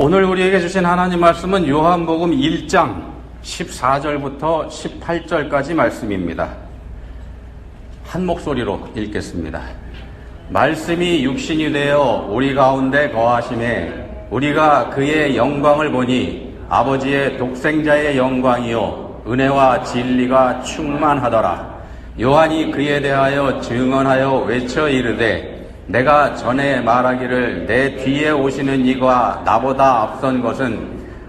오늘 우리에게 주신 하나님 말씀은 요한복음 1장 14절부터 18절까지 말씀입니다. 한 목소리로 읽겠습니다. 말씀이 육신이 되어 우리 가운데 거하심에 우리가 그의 영광을 보니 아버지의 독생자의 영광이요 은혜와 진리가 충만하더라. 요한이 그에 대하여 증언하여 외쳐 이르되 내가 전에 말하기를 내 뒤에 오시는 이가 나보다 앞선 것은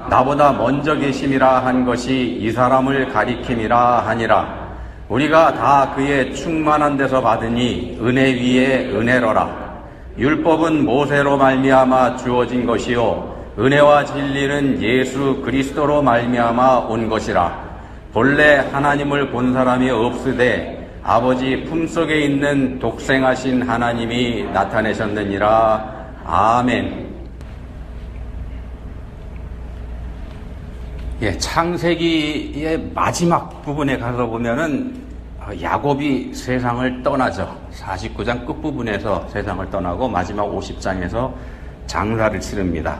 나보다 먼저 계심이라 한 것이 이 사람을 가리킴이라 하니라. 우리가 다 그의 충만한 데서 받으니 은혜 위에 은혜로라. 율법은 모세로 말미암아 주어진 것이요 은혜와 진리는 예수 그리스도로 말미암아 온 것이라. 본래 하나님을 본 사람이 없으되 아버지 품속에 있는 독생하신 하나님이 나타내셨느니라. 아멘. 창세기의 마지막 부분에 가서 보면은 야곱이 세상을 떠나죠. 49장 끝부분에서 세상을 떠나고 마지막 50장에서 장사를 치릅니다.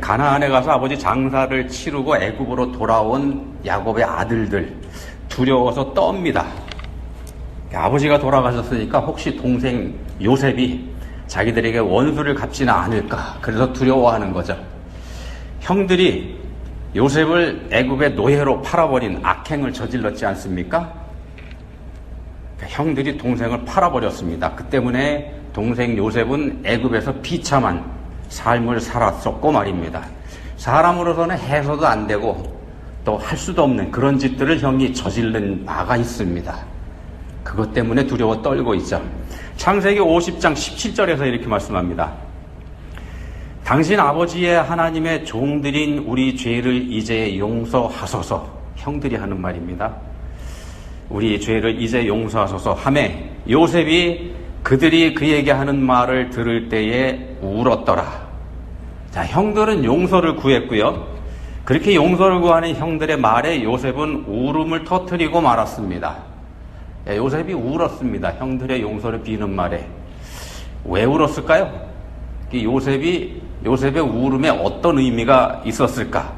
가나안에 가서 아버지 장사를 치르고 애굽으로 돌아온 야곱의 아들들 두려워서 떱니다. 아버지가 돌아가셨으니까 혹시 동생 요셉이 자기들에게 원수를 갚지는 않을까, 그래서 두려워하는 거죠. 형들이 요셉을 애굽의 노예로 팔아버린 악행을 저질렀지 않습니까? 형들이 동생을 팔아버렸습니다. 그 때문에 동생 요셉은 애굽에서 비참한 삶을 살았었고 말입니다. 사람으로서는 해서도 안 되고 또 할 수도 없는 그런 짓들을 형이 저지른 바가 있습니다. 그것 때문에 두려워 떨고 있죠. 창세기 50장 17절에서 이렇게 말씀합니다. 당신 아버지의 하나님의 종들인 우리 죄를 이제 용서하소서. 형들이 하는 말입니다. 우리 죄를 이제 용서하소서 하매 요셉이 그들이 그에게 하는 말을 들을 때에 울었더라. 자, 형들은 용서를 구했고요. 그렇게 용서를 구하는 형들의 말에 요셉은 울음을 터뜨리고 말았습니다. 요셉이 울었습니다. 형들의 용서를 비는 말에. 왜 울었을까요? 요셉의 울음에 어떤 의미가 있었을까?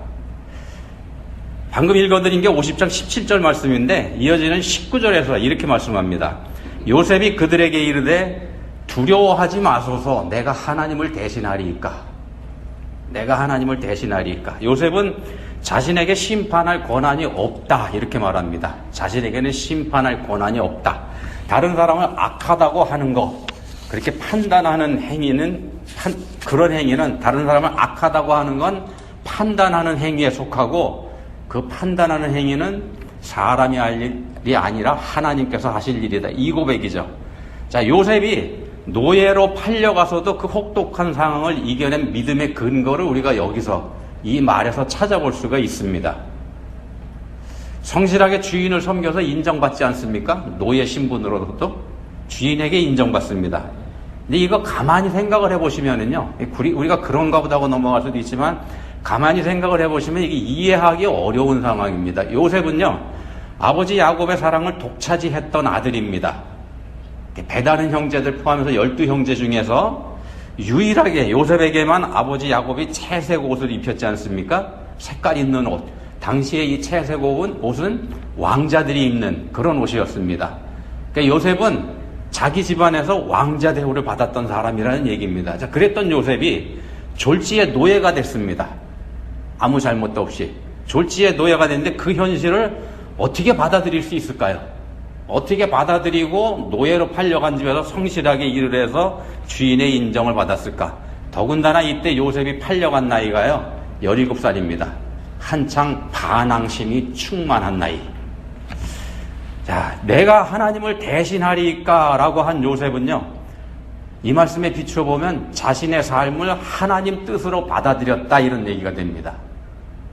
방금 읽어드린 게 50장 17절 말씀인데 이어지는 19절에서 이렇게 말씀합니다. 요셉이 그들에게 이르되 두려워하지 마소서. 내가 하나님을 대신하리이까. 내가 하나님을 대신하리이까. 요셉은 자신에게 심판할 권한이 없다 이렇게 말합니다. 자신에게는 심판할 권한이 없다. 다른 사람을 악하다고 하는 것, 그렇게 판단하는 행위는, 그런 행위는, 다른 사람을 악하다고 하는 건 판단하는 행위에 속하고, 그 판단하는 행위는 사람이 할 일이 아니라 하나님께서 하실 일이다. 이 고백이죠. 자, 요셉이 노예로 팔려가서도 그 혹독한 상황을 이겨낸 믿음의 근거를 우리가 여기서 이 말에서 찾아볼 수가 있습니다. 성실하게 주인을 섬겨서 인정받지 않습니까? 노예 신분으로도 주인에게 인정받습니다. 근데 이거 가만히 생각을 해보시면은요, 우리가 그런가 보다 하고 넘어갈 수도 있지만 가만히 생각을 해보시면 이게 이해하기 어려운 상황입니다. 요셉은요, 아버지 야곱의 사랑을 독차지했던 아들입니다. 배다른 형제들 포함해서 12형제 중에서 유일하게 요셉에게만 아버지 야곱이 채색 옷을 입혔지 않습니까? 색깔 있는 옷. 당시에 이 채색 옷은 왕자들이 입는 그런 옷이었습니다. 그러니까 요셉은 자기 집안에서 왕자 대우를 받았던 사람이라는 얘기입니다. 자, 그랬던 요셉이 졸지의 노예가 됐습니다. 아무 잘못도 없이. 졸지의 노예가 됐는데 그 현실을 어떻게 받아들일 수 있을까요? 어떻게 받아들이고 노예로 팔려간 집에서 성실하게 일을 해서 주인의 인정을 받았을까? 더군다나 이때 요셉이 팔려간 나이가요, 17살입니다. 한창 반항심이 충만한 나이. 자, 내가 하나님을 대신하리까? 라고 한 요셉은요, 이 말씀에 비춰보면 자신의 삶을 하나님 뜻으로 받아들였다, 이런 얘기가 됩니다.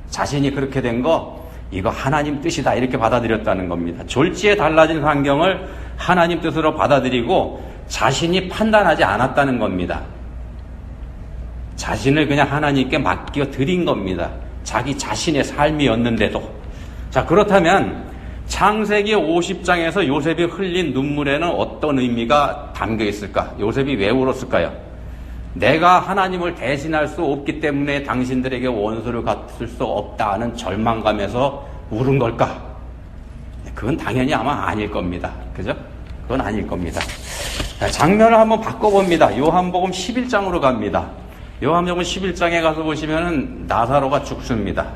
자신이 그렇게 된 거, 이거 하나님 뜻이다 이렇게 받아들였다는 겁니다. 졸지에 달라진 환경을 하나님 뜻으로 받아들이고 자신이 판단하지 않았다는 겁니다. 자신을 그냥 하나님께 맡겨 드린 겁니다. 자기 자신의 삶이었는데도. 자, 그렇다면 창세기 50장에서 요셉이 흘린 눈물에는 어떤 의미가 담겨 있을까? 요셉이 왜 울었을까요? 내가 하나님을 대신할 수 없기 때문에 당신들에게 원수를 갚을 수 없다는 절망감에서 울은 걸까? 그건 당연히 아마 아닐 겁니다. 그죠? 그건 아닐 겁니다. 장면을 한번 바꿔봅니다. 요한복음 11장으로 갑니다. 요한복음 11장에 가서 보시면은 나사로가 죽습니다.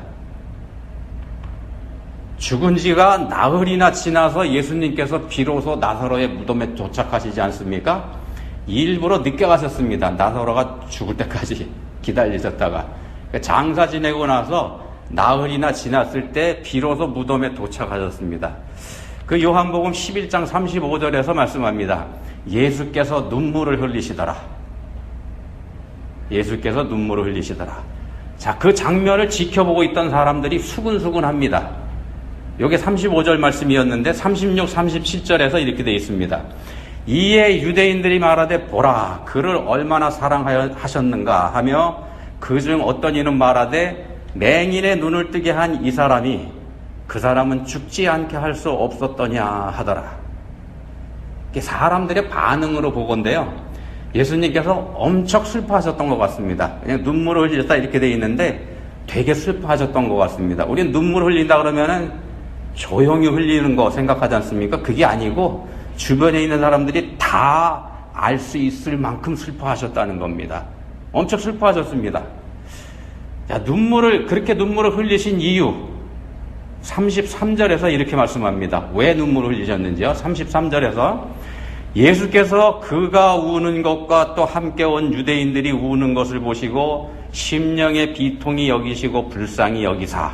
죽은 지가 나흘이나 지나서 예수님께서 비로소 나사로의 무덤에 도착하시지 않습니까? 일부러 늦게 가셨습니다. 나사로가 죽을 때까지 기다리셨다가. 장사 지내고 나서 나흘이나 지났을 때 비로소 무덤에 도착하셨습니다. 그 요한복음 11장 35절에서 말씀합니다. 예수께서 눈물을 흘리시더라. 예수께서 눈물을 흘리시더라. 자, 그 장면을 지켜보고 있던 사람들이 수근수근합니다. 이게 35절 말씀이었는데 36, 37절에서 이렇게 되어 있습니다. 이에 유대인들이 말하되 보라 그를 얼마나 사랑하셨는가 하며 그중 어떤 이는 말하되 맹인의 눈을 뜨게 한 이 사람이 그 사람은 죽지 않게 할 수 없었더냐 하더라. 이게 사람들의 반응으로 보건데요. 예수님께서 엄청 슬퍼하셨던 것 같습니다. 그냥 눈물을 흘렸다 이렇게 되어 있는데 되게 슬퍼하셨던 것 같습니다. 우리는 눈물 흘린다 그러면은 조용히 흘리는 거 생각하지 않습니까? 그게 아니고 주변에 있는 사람들이 다 알 수 있을 만큼 슬퍼하셨다는 겁니다. 엄청 슬퍼하셨습니다. 자, 그렇게 눈물을 흘리신 이유 33절에서 이렇게 말씀합니다. 왜 눈물을 흘리셨는지요? 33절에서 예수께서 그가 우는 것과 또 함께 온 유대인들이 우는 것을 보시고 심령의 비통이 여기시고 불쌍히 여기사.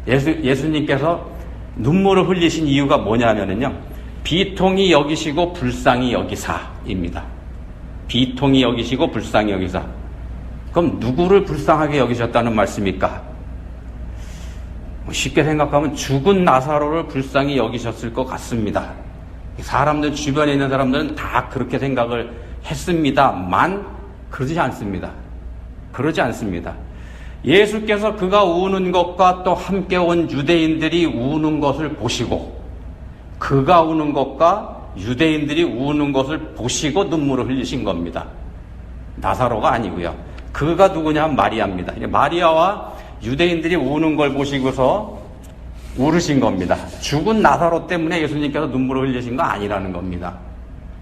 예수님께서 눈물을 흘리신 이유가 뭐냐면요. 비통이 여기시고 불쌍히 여기사입니다. 비통이 여기시고 불쌍히 여기사. 그럼 누구를 불쌍하게 여기셨다는 말씀입니까? 쉽게 생각하면 죽은 나사로를 불쌍히 여기셨을 것 같습니다. 사람들, 주변에 있는 사람들은 다 그렇게 생각을 했습니다만 그러지 않습니다. 그러지 않습니다. 예수께서 그가 우는 것과 또 함께 온 유대인들이 우는 것을 보시고 그가 우는 것과 유대인들이 우는 것을 보시고 눈물을 흘리신 겁니다. 나사로가 아니고요. 그가 누구냐 하면 마리아입니다. 마리아와 유대인들이 우는 걸 보시고서 울으신 겁니다. 죽은 나사로 때문에 예수님께서 눈물을 흘리신 거 아니라는 겁니다.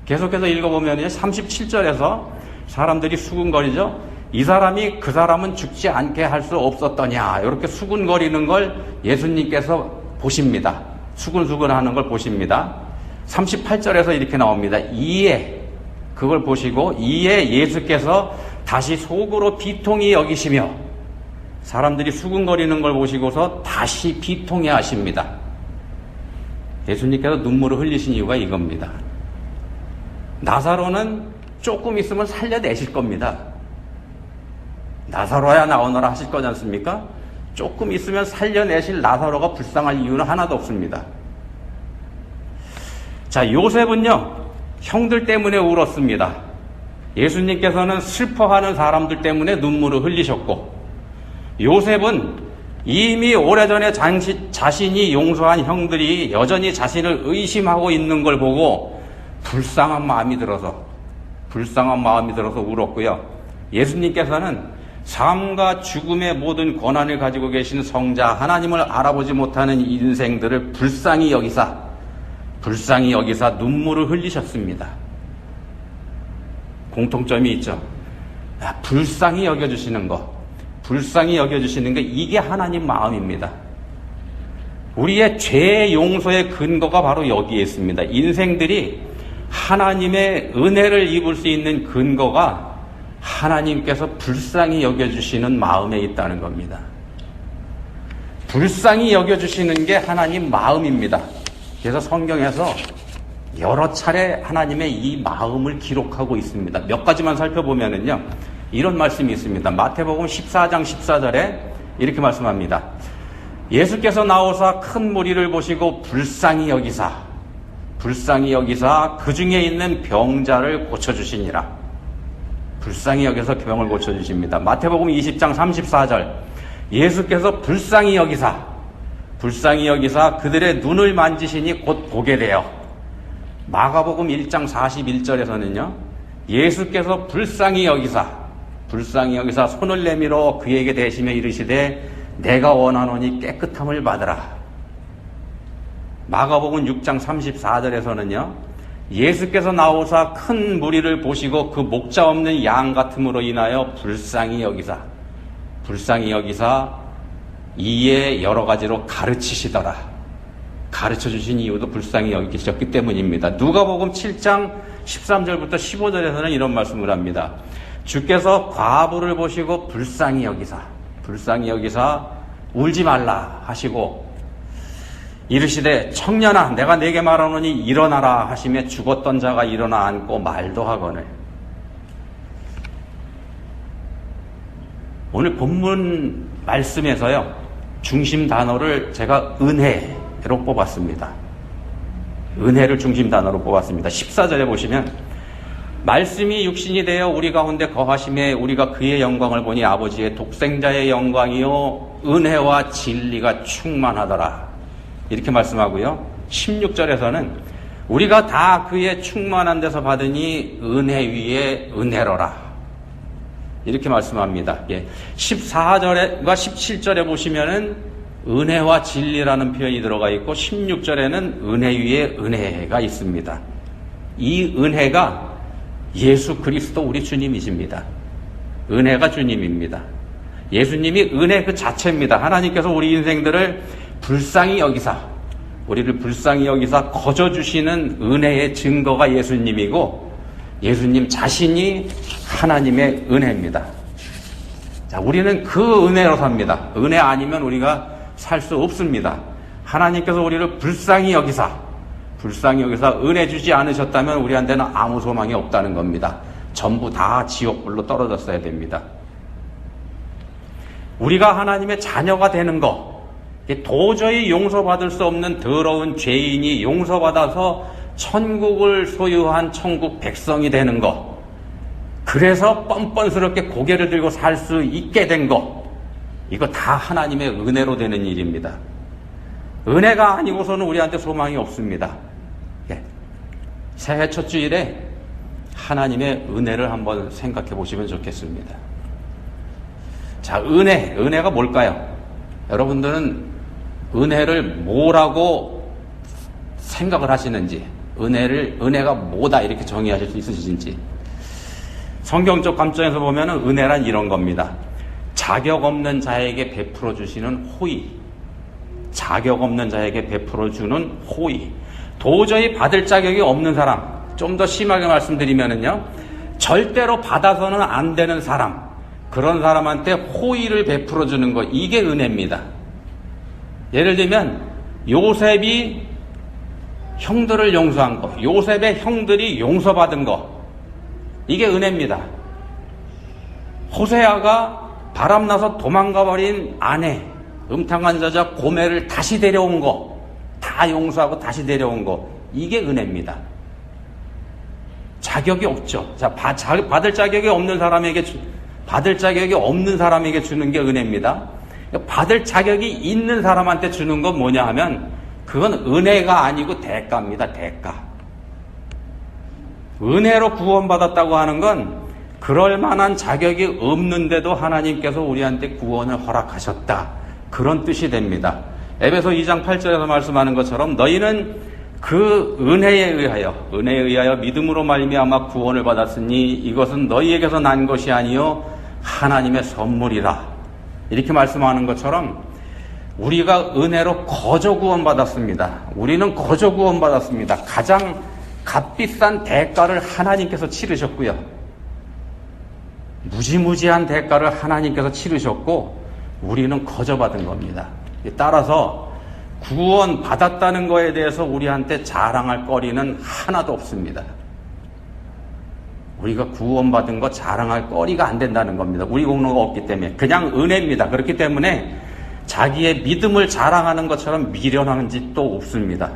계속해서 읽어보면 37절에서 사람들이 수군거리죠. 이 사람이 그 사람은 죽지 않게 할 수 없었더냐 이렇게 수군거리는 걸 예수님께서 보십니다. 수근수근하는 걸 보십니다. 38절에서 이렇게 나옵니다. 이에 그걸 보시고 이에 예수께서 다시 속으로 비통히 여기시며 사람들이 수근거리는 걸 보시고서 다시 비통해 하십니다. 예수님께서 눈물을 흘리신 이유가 이겁니다. 나사로는 조금 있으면 살려내실 겁니다. 나사로야 나오너라 하실 거지 않습니까? 조금 있으면 살려내실 나사로가 불쌍할 이유는 하나도 없습니다. 자, 요셉은요, 형들 때문에 울었습니다. 예수님께서는 슬퍼하는 사람들 때문에 눈물을 흘리셨고, 요셉은 이미 오래전에 자신이 용서한 형들이 여전히 자신을 의심하고 있는 걸 보고 불쌍한 마음이 들어서 울었고요. 예수님께서는 삶과 죽음의 모든 권한을 가지고 계신 성자 하나님을 알아보지 못하는 인생들을 불쌍히 여기사 눈물을 흘리셨습니다. 공통점이 있죠. 불쌍히 여겨주시는 게 이게 하나님 마음입니다. 우리의 죄 용서의 근거가 바로 여기에 있습니다. 인생들이 하나님의 은혜를 입을 수 있는 근거가 하나님께서 불쌍히 여겨주시는 마음에 있다는 겁니다. 불쌍히 여겨주시는 게 하나님 마음입니다. 그래서 성경에서 여러 차례 하나님의 이 마음을 기록하고 있습니다. 몇 가지만 살펴보면은요, 이런 말씀이 있습니다. 마태복음 14장 14절에 이렇게 말씀합니다. 예수께서 나오사 큰 무리를 보시고 불쌍히 여기사 그 중에 있는 병자를 고쳐주시니라. 불쌍히 여기서 병을 고쳐주십니다. 마태복음 20장 34절 예수께서 불쌍히 여기사 그들의 눈을 만지시니 곧 보게 되어. 마가복음 1장 41절에서는요 예수께서 불쌍히 여기사 손을 내밀어 그에게 대시며 이르시되 내가 원하노니 깨끗함을 받으라. 마가복음 6장 34절에서는요. 예수께서 나오사 큰 무리를 보시고 그 목자 없는 양 같음으로 인하여 불쌍히 여기사 이에 여러 가지로 가르치시더라. 가르쳐 주신 이유도 불쌍히 여기셨기 때문입니다. 누가복음 7장 13절부터 15절에서는 이런 말씀을 합니다. 주께서 과부를 보시고 불쌍히 여기사 울지 말라 하시고 이르시되 청년아 내가 네게 말하노니 일어나라 하시며 죽었던 자가 일어나 앉고 말도 하거늘. 오늘 본문 말씀에서요 중심 단어를 제가 은혜로 뽑았습니다. 은혜를 중심 단어로 뽑았습니다. 14절에 보시면 말씀이 육신이 되어 우리 가운데 거하심에 우리가 그의 영광을 보니 아버지의 독생자의 영광이요 은혜와 진리가 충만하더라. 이렇게 말씀하고요. 16절에서는 우리가 다 그의 충만한 데서 받으니 은혜 위에 은혜로라. 이렇게 말씀합니다. 14절과 17절에 보시면은 은혜와 진리라는 표현이 들어가 있고 16절에는 은혜 위에 은혜가 있습니다. 이 은혜가 예수 그리스도 우리 주님이십니다. 은혜가 주님입니다. 예수님이 은혜 그 자체입니다. 하나님께서 우리 인생들을 우리를 불쌍히 여기사 거저주시는 은혜의 증거가 예수님이고 예수님 자신이 하나님의 은혜입니다. 자, 우리는 그 은혜로 삽니다. 은혜 아니면 우리가 살 수 없습니다. 하나님께서 우리를 불쌍히 여기사 은혜 주지 않으셨다면 우리한테는 아무 소망이 없다는 겁니다. 전부 다 지옥불로 떨어졌어야 됩니다. 우리가 하나님의 자녀가 되는 것, 도저히 용서받을 수 없는 더러운 죄인이 용서받아서 천국을 소유한 천국 백성이 되는 것, 그래서 뻔뻔스럽게 고개를 들고 살 수 있게 된 것, 이거 다 하나님의 은혜로 되는 일입니다. 은혜가 아니고서는 우리한테 소망이 없습니다. 새해 첫 주일에 하나님의 은혜를 한번 생각해 보시면 좋겠습니다. 자, 은혜가 뭘까요? 여러분들은 은혜를 뭐라고 생각을 하시는지, 은혜가 뭐다 이렇게 정의하실 수 있으신지. 성경적 관점에서 보면 은혜란 이런 겁니다. 자격 없는 자에게 베풀어 주시는 호의. 자격 없는 자에게 베풀어 주는 호의. 도저히 받을 자격이 없는 사람, 좀 더 심하게 말씀드리면은요, 절대로 받아서는 안 되는 사람, 그런 사람한테 호의를 베풀어 주는 것, 이게 은혜입니다. 예를 들면 요셉이 형들을 용서한 것, 요셉의 형들이 용서받은 것, 이게 은혜입니다. 호세아가 바람나서 도망가버린 아내, 음탕한 여자 고멜을 다시 데려온 거, 다 용서하고 다시 데려온 거, 이게 은혜입니다. 자격이 없죠. 자, 받을 자격이 없는 사람에게 주는 게 은혜입니다. 받을 자격이 있는 사람한테 주는 건 뭐냐 하면 그건 은혜가 아니고 대가입니다. 대가. 은혜로 구원받았다고 하는 건 그럴 만한 자격이 없는데도 하나님께서 우리한테 구원을 허락하셨다, 그런 뜻이 됩니다. 에베소 2장 8절에서 말씀하는 것처럼 너희는 그 은혜에 의하여 믿음으로 말미암아 구원을 받았으니 이것은 너희에게서 난 것이 아니요 하나님의 선물이라. 이렇게 말씀하는 것처럼 우리가 은혜로 거저 구원받았습니다. 우리는 거저 구원받았습니다. 가장 값비싼 대가를 하나님께서 치르셨고요. 무지무지한 대가를 하나님께서 치르셨고 우리는 거저 받은 겁니다. 따라서 구원받았다는 거에 대해서 우리한테 자랑할 거리는 하나도 없습니다. 우리가 구원받은 거 자랑할 거리가 안 된다는 겁니다. 우리 공로가 없기 때문에. 그냥 은혜입니다. 그렇기 때문에 자기의 믿음을 자랑하는 것처럼 미련한 짓도 없습니다.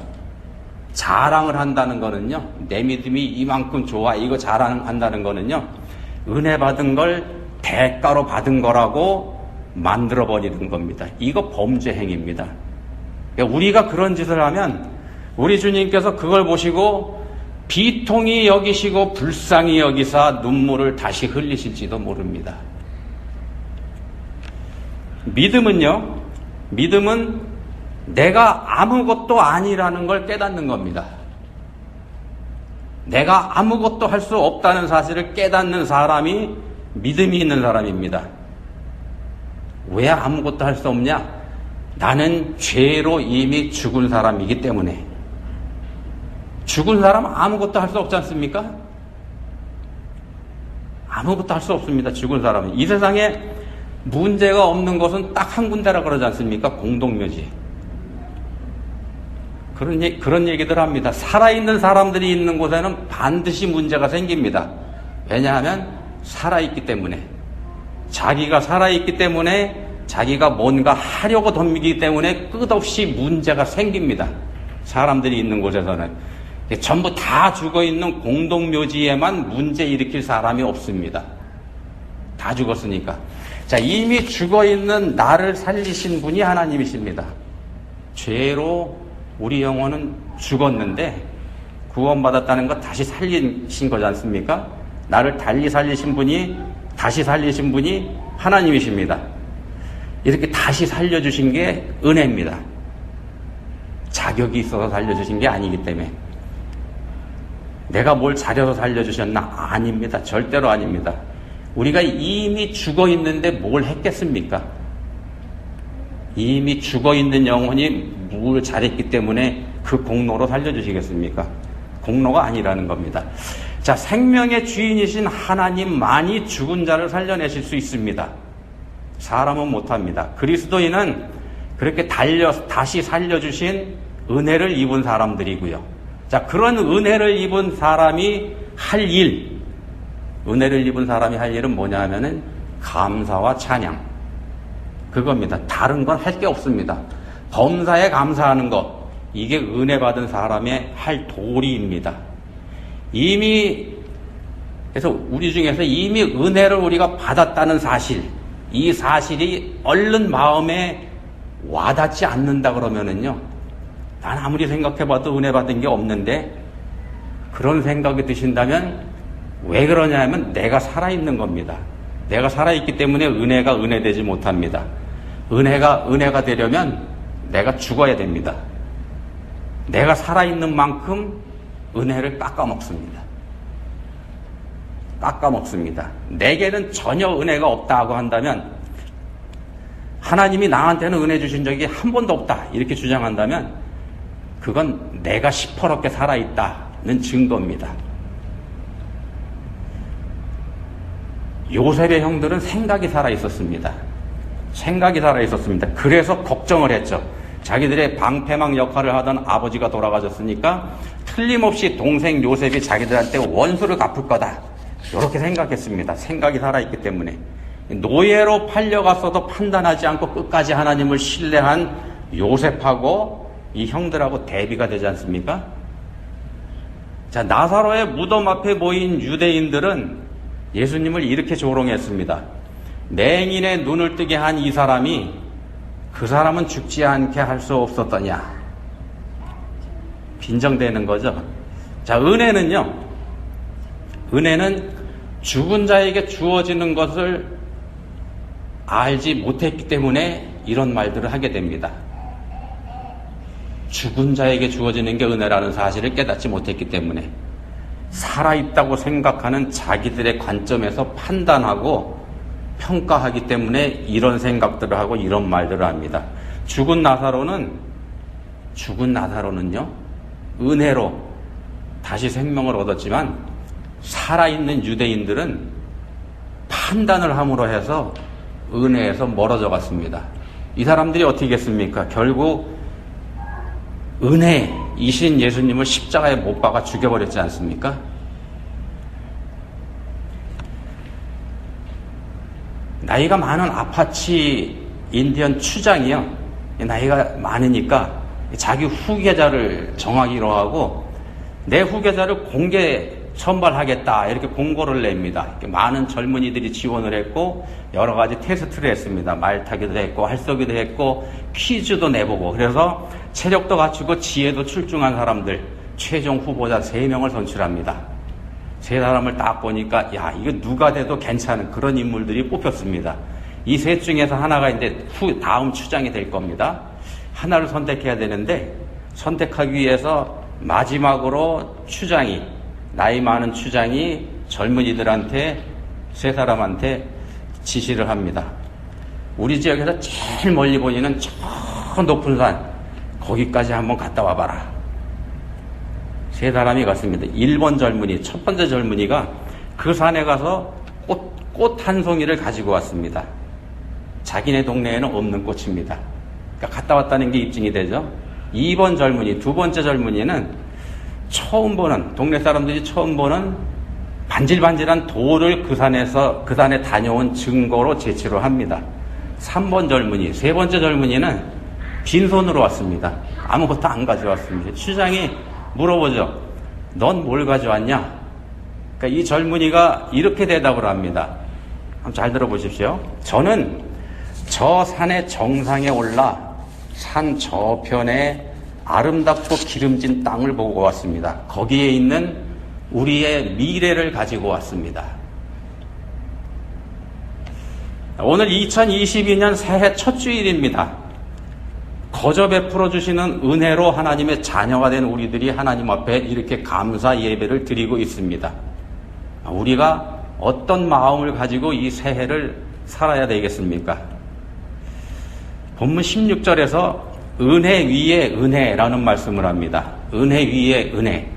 자랑을 한다는 거는요, 내 믿음이 이만큼 좋아, 이거 자랑한다는 거는요, 은혜 받은 걸 대가로 받은 거라고 만들어버리는 겁니다. 이거 범죄 행위입니다. 그러니까 우리가 그런 짓을 하면 우리 주님께서 그걸 보시고 비통히 여기시고 불쌍히 여기사 눈물을 다시 흘리실지도 모릅니다. 믿음은요, 믿음은 내가 아무것도 아니라는 걸 깨닫는 겁니다. 내가 아무것도 할 수 없다는 사실을 깨닫는 사람이 믿음이 있는 사람입니다. 왜 아무것도 할 수 없냐? 나는 죄로 이미 죽은 사람이기 때문에. 죽은 사람은 아무것도 할 수 없지 않습니까? 아무것도 할 수 없습니다. 죽은 사람은. 이 세상에 문제가 없는 것은 딱 한 군데라 그러지 않습니까? 공동묘지. 그런 얘기들 합니다. 살아있는 사람들이 있는 곳에는 반드시 문제가 생깁니다. 왜냐하면 살아있기 때문에. 자기가 살아있기 때문에, 자기가 뭔가 하려고 덤비기 때문에 끝없이 문제가 생깁니다. 사람들이 있는 곳에서는. 전부 다 죽어있는 공동묘지에만 문제 일으킬 사람이 없습니다. 다 죽었으니까. 자, 이미 죽어있는 나를 살리신 분이 하나님이십니다. 죄로 우리 영혼은 죽었는데 구원받았다는 것 다시 살리신 거지 않습니까? 나를 다시 살리신 분이 하나님이십니다. 이렇게 다시 살려주신 게 은혜입니다. 자격이 있어서 살려주신 게 아니기 때문에. 내가 뭘 잘해서 살려주셨나? 아닙니다. 절대로 아닙니다. 우리가 이미 죽어있는데 뭘 했겠습니까? 이미 죽어있는 영혼이 뭘 잘했기 때문에 그 공로로 살려주시겠습니까? 공로가 아니라는 겁니다. 자, 생명의 주인이신 하나님만이 죽은 자를 살려내실 수 있습니다. 사람은 못합니다. 그리스도인은 그렇게 다시 살려주신 은혜를 입은 사람들이고요. 자, 그런 은혜를 입은 사람이 할 일, 은혜를 입은 사람이 할 일은 뭐냐 하면은 감사와 찬양. 그겁니다. 다른 건 할 게 없습니다. 범사에 감사하는 것, 이게 은혜 받은 사람의 할 도리입니다. 그래서 우리 중에서 이미 은혜를 우리가 받았다는 사실, 이 사실이 얼른 마음에 와닿지 않는다 그러면은요, 난 아무리 생각해봐도 은혜 받은 게 없는데, 그런 생각이 드신다면 왜 그러냐면 내가 살아있는 겁니다. 내가 살아있기 때문에 은혜가 은혜되지 못합니다. 은혜가 되려면 내가 죽어야 됩니다. 내가 살아있는 만큼 은혜를 깎아먹습니다. 내게는 전혀 은혜가 없다고 한다면, 하나님이 나한테는 은혜 주신 적이 한 번도 없다 이렇게 주장한다면 그건 내가 시퍼렇게 살아있다는 증거입니다. 요셉의 형들은 생각이 살아있었습니다. 그래서 걱정을 했죠. 자기들의 방패막 역할을 하던 아버지가 돌아가셨으니까 틀림없이 동생 요셉이 자기들한테 원수를 갚을 거다, 이렇게 생각했습니다. 생각이 살아있기 때문에. 노예로 팔려갔어도 판단하지 않고 끝까지 하나님을 신뢰한 요셉하고 이 형들하고 대비가 되지 않습니까? 자, 나사로의 무덤 앞에 모인 유대인들은 예수님을 이렇게 조롱했습니다. 맹인의 눈을 뜨게 한 이 사람이 그 사람은 죽지 않게 할 수 없었더냐. 빈정대는 거죠. 자, 은혜는 죽은 자에게 주어지는 것을 알지 못했기 때문에 이런 말들을 하게 됩니다. 죽은 자에게 주어지는 게 은혜라는 사실을 깨닫지 못했기 때문에, 살아있다고 생각하는 자기들의 관점에서 판단하고 평가하기 때문에 이런 생각들을 하고 이런 말들을 합니다. 죽은 나사로는요, 은혜로 다시 생명을 얻었지만 살아있는 유대인들은 판단을 함으로 해서 은혜에서 멀어져 갔습니다. 이 사람들이 어떻게 했습니까? 결국 은혜이신 예수님을 십자가에 못 박아 죽여버렸지 않습니까? 나이가 많은 아파치 인디언 추장이요, 나이가 많으니까 자기 후계자를 정하기로 하고 내 후계자를 공개 선발하겠다 이렇게 공고를 냅니다. 이렇게 많은 젊은이들이 지원을 했고 여러 가지 테스트를 했습니다. 말타기도 했고 활쏘기도 했고 퀴즈도 내보고, 그래서 체력도 갖추고 지혜도 출중한 사람들, 최종 후보자 3명을 선출합니다. 3사람을 딱 보니까 야, 이거 누가 돼도 괜찮은 그런 인물들이 뽑혔습니다. 이 셋 중에서 하나가 이제 다음 추장이 될 겁니다. 하나를 선택해야 되는데 선택하기 위해서 마지막으로 추장이, 나이 많은 추장이 젊은이들한테, 3사람한테 지시를 합니다. 우리 지역에서 제일 멀리 보이는 저 높은 산, 거기까지 한번 갔다 와봐라. 3사람이 갔습니다. 1번 젊은이, 첫 번째 젊은이가 그 산에 가서 꽃 한 송이를 가지고 왔습니다. 자기네 동네에는 없는 꽃입니다. 그러니까 갔다 왔다는 게 입증이 되죠. 2번 젊은이, 두 번째 젊은이는 처음 보는, 동네 사람들이 처음 보는 반질반질한 돌을 그 산에 다녀온 증거로 제치를 합니다. 3번 젊은이, 세 번째 젊은이는 빈손으로 왔습니다. 아무것도 안 가져왔습니다. 추장이 물어보죠. 넌 뭘 가져왔냐? 그러니까 이 젊은이가 이렇게 대답을 합니다. 한번 잘 들어보십시오. 저는 저 산의 정상에 올라 산 저편에 아름답고 기름진 땅을 보고 왔습니다. 거기에 있는 우리의 미래를 가지고 왔습니다. 오늘 2022년 새해 첫 주일입니다. 거저 베풀어 주시는 은혜로 하나님의 자녀가 된 우리들이 하나님 앞에 이렇게 감사 예배를 드리고 있습니다. 우리가 어떤 마음을 가지고 이 새해를 살아야 되겠습니까? 본문 16절에서 은혜 위에 은혜라는 말씀을 합니다. 은혜 위에 은혜.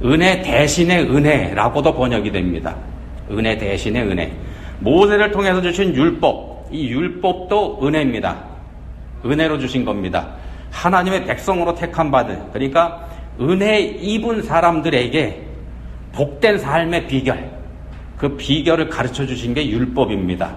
은혜 대신의 은혜라고도 번역이 됩니다. 은혜 대신의 은혜. 모세를 통해서 주신 율법, 이 율법도 은혜입니다. 은혜로 주신 겁니다. 하나님의 백성으로 택함 받은, 그러니까 은혜 입은 사람들에게 복된 삶의 비결, 그 비결을 가르쳐 주신 게 율법입니다.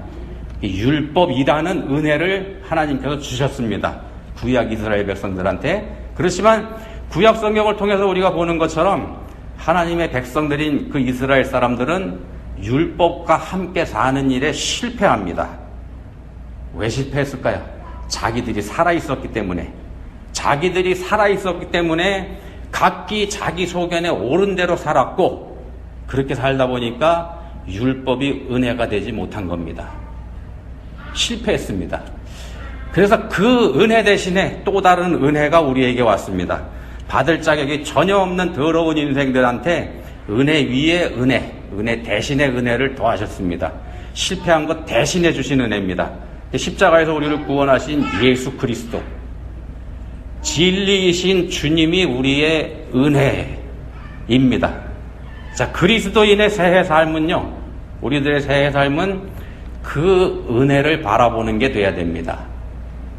이 율법이라는 은혜를 하나님께서 주셨습니다. 구약 이스라엘 백성들한테. 그렇지만 구약 성경을 통해서 우리가 보는 것처럼 하나님의 백성들인 그 이스라엘 사람들은 율법과 함께 사는 일에 실패합니다. 왜 실패했을까요? 자기들이 살아있었기 때문에. 자기들이 살아있었기 때문에 각기 자기 소견에 옳은 대로 살았고, 그렇게 살다 보니까 율법이 은혜가 되지 못한 겁니다. 실패했습니다. 그래서 그 은혜 대신에 또 다른 은혜가 우리에게 왔습니다. 받을 자격이 전혀 없는 더러운 인생들한테 은혜 위에 은혜, 은혜 대신의 은혜를 더하셨습니다. 실패한 것 대신해 주신 은혜입니다. 십자가에서 우리를 구원하신 예수 그리스도, 진리이신 주님이 우리의 은혜입니다. 자, 그리스도인의 새해 삶은요, 우리들의 새해 삶은 그 은혜를 바라보는 게 돼야 됩니다.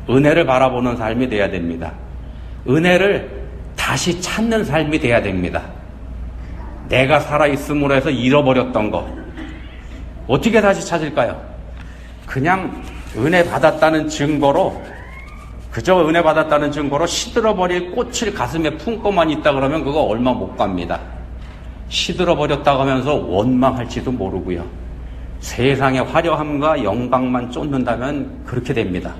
은혜를 바라보는 삶이 돼야 됩니다. 은혜를 다시 찾는 삶이 돼야 됩니다. 내가 살아있음으로 해서 잃어버렸던 것, 어떻게 다시 찾을까요? 그냥 은혜 받았다는 증거로, 그저 은혜 받았다는 증거로 시들어버릴 꽃을 가슴에 품고만 있다 그러면 그거 얼마 못 갑니다. 시들어버렸다고 하면서 원망할지도 모르고요. 세상의 화려함과 영광만 쫓는다면 그렇게 됩니다.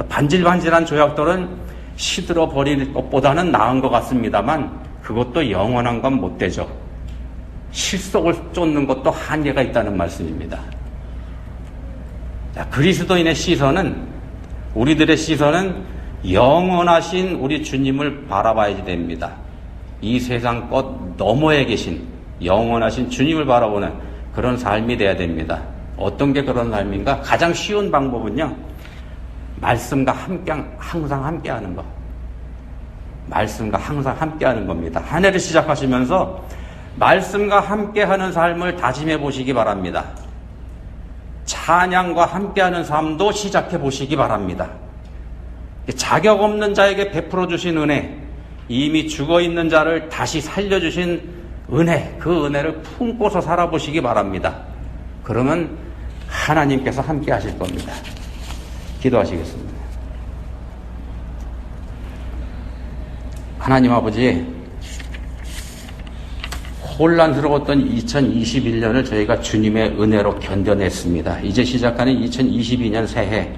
반질반질한 조약돌은 시들어버릴 것보다는 나은 것 같습니다만 그것도 영원한 건 못 되죠. 실속을 쫓는 것도 한계가 있다는 말씀입니다. 자, 그리스도인의 시선은, 우리들의 시선은 영원하신 우리 주님을 바라봐야 됩니다. 이 세상 것 너머에 계신 영원하신 주님을 바라보는 그런 삶이 돼야 됩니다. 어떤 게 그런 삶인가? 가장 쉬운 방법은요, 말씀과 항상 함께하는 것. 말씀과 항상 함께하는 겁니다. 한 해를 시작하시면서 말씀과 함께하는 삶을 다짐해 보시기 바랍니다. 찬양과 함께하는 삶도 시작해 보시기 바랍니다. 자격 없는 자에게 베풀어 주신 은혜, 이미 죽어있는 자를 다시 살려주신 은혜, 그 은혜를 품고서 살아보시기 바랍니다. 그러면 하나님께서 함께 하실 겁니다. 기도하시겠습니다. 하나님 아버지, 혼란스러웠던 2021년을 저희가 주님의 은혜로 견뎌냈습니다. 이제 시작하는 2022년 새해,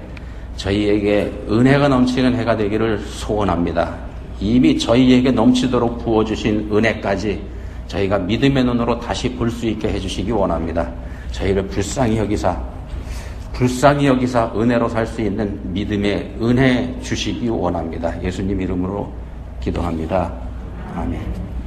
저희에게 은혜가 넘치는 해가 되기를 소원합니다. 이미 저희에게 넘치도록 부어주신 은혜까지 저희가 믿음의 눈으로 다시 볼 수 있게 해주시기 원합니다. 저희를 불쌍히 여기사 은혜로 살 수 있는 믿음의 은혜 주시기 원합니다. 예수님 이름으로 기도합니다. 아멘.